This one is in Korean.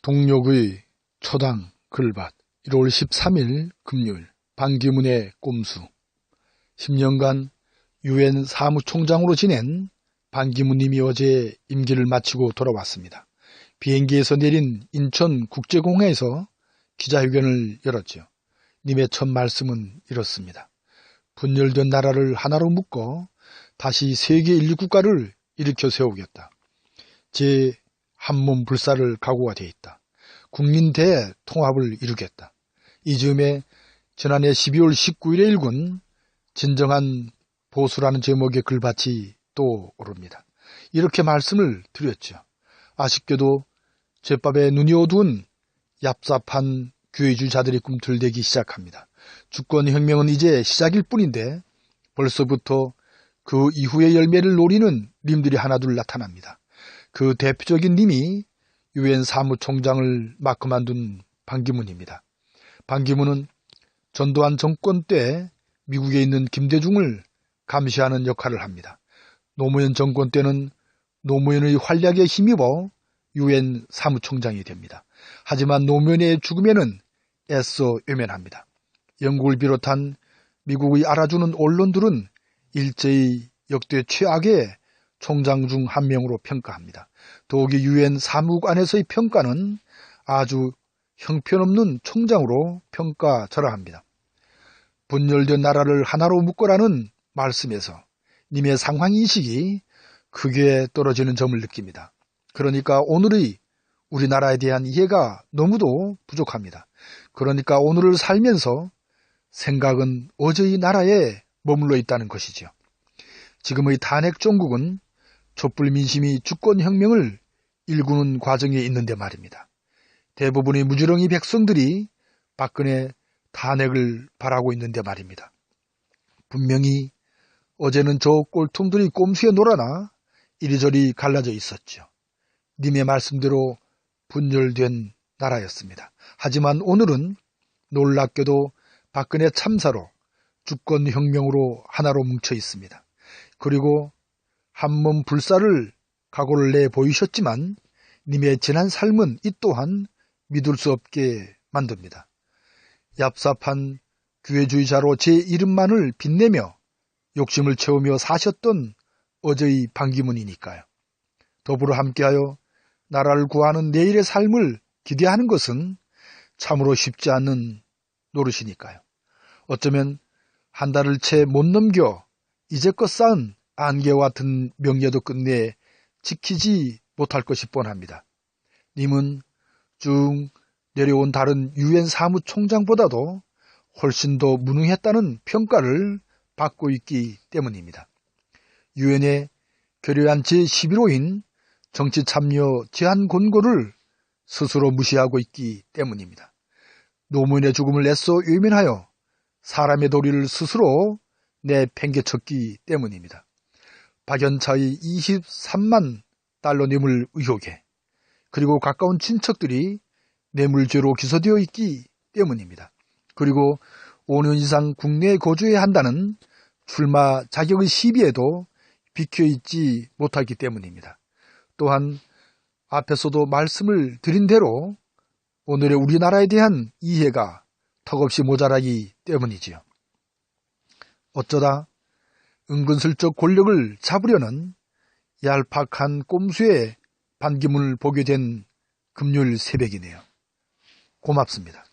동력의 초당 글밭 1월 13일 금요일 반기문의 꼼수 10년간 유엔 사무총장으로 지낸 반기문님이 어제 임기를 마치고 돌아왔습니다. 비행기에서 내린 인천국제공항에서 기자회견을 열었죠. 님의 첫 말씀은 이렇습니다. 분열된 나라를 하나로 묶어 다시 세계 인류 국가를 일으켜 세우겠다. 제 한몸 불사를 각오가 되어 있다. 국민 대통합을 이루겠다. 이 즈음에 지난해 12월 19일에 읽은 진정한 보수라는 제목의 글밭이 또 오릅니다. 이렇게 말씀을 드렸죠. 아쉽게도 제밥에 눈이 어두운 얍삽한 교회주의자들의 꿈틀대기 시작합니다. 주권혁명은 이제 시작일 뿐인데 벌써부터 그 이후의 열매를 노리는 님들이 하나둘 나타납니다. 그 대표적인 님이 유엔 사무총장을 막 그만둔 반기문입니다. 반기문은 전두환 정권 때 미국에 있는 김대중을 감시하는 역할을 합니다. 노무현 정권 때는 노무현의 활약에 힘입어 유엔 사무총장이 됩니다. 하지만 노무현의 죽음에는 애써 외면합니다. 영국을 비롯한 미국의 알아주는 언론들은 일제히 역대 최악의 총장 중 한 명으로 평가합니다. 더욱이 유엔 사무국 안에서의 평가는 아주 형편없는 총장으로 평가절하합니다. 분열된 나라를 하나로 묶으라는 말씀에서 님의 상황인식이 크게 떨어지는 점을 느낍니다. 그러니까 오늘의 우리나라에 대한 이해가 너무도 부족합니다. 그러니까 오늘을 살면서 생각은 어제의 나라에 머물러 있다는 것이죠. 지금의 탄핵 정국은 촛불 민심이 주권혁명을 일구는 과정에 있는데 말입니다. 대부분의 무지렁이 백성들이 박근혜 탄핵을 바라고 있는데 말입니다. 분명히 어제는 저 꼴통들이 꼼수에 놀아나 이리저리 갈라져 있었죠. 님의 말씀대로 분열된 나라였습니다. 하지만 오늘은 놀랍게도 박근혜 참사로 주권혁명으로 하나로 뭉쳐 있습니다. 그리고 한몸 불사를 각오를 내 보이셨지만 님의 지난 삶은 이 또한 믿을 수 없게 만듭니다. 얍삽한 교회주의자로 제 이름만을 빛내며 욕심을 채우며 사셨던 어제의 반기문이니까요. 더불어 함께하여 나라를 구하는 내일의 삶을 기대하는 것은 참으로 쉽지 않은 노릇이니까요. 어쩌면 한 달을 채 못 넘겨 이제껏 쌓은 안개와 같은 명예도 끝내 지키지 못할 것이 뻔합니다. 님은 쭉 내려온 다른 유엔 사무총장보다도 훨씬 더 무능했다는 평가를 받고 있기 때문입니다. 유엔의 결의안 제11호인 정치 참여 제한 권고를 스스로 무시하고 있기 때문입니다. 노무현의 죽음을 애써 외면하여 사람의 도리를 스스로 내팽개쳤기 때문입니다. 박연차의 23만 달러 뇌물 의혹에 그리고 가까운 친척들이 뇌물죄로 기소되어 있기 때문입니다. 그리고 5년 이상 국내에 거주해야 한다는 출마 자격의 시비에도 비켜있지 못하기 때문입니다. 또한 앞에서도 말씀을 드린 대로 오늘의 우리나라에 대한 이해가 턱없이 모자라기 때문이지요. 어쩌다 은근슬쩍 권력을 잡으려는 얄팍한 꼼수의 반기문을 보게 된 금요일 새벽이네요. 고맙습니다.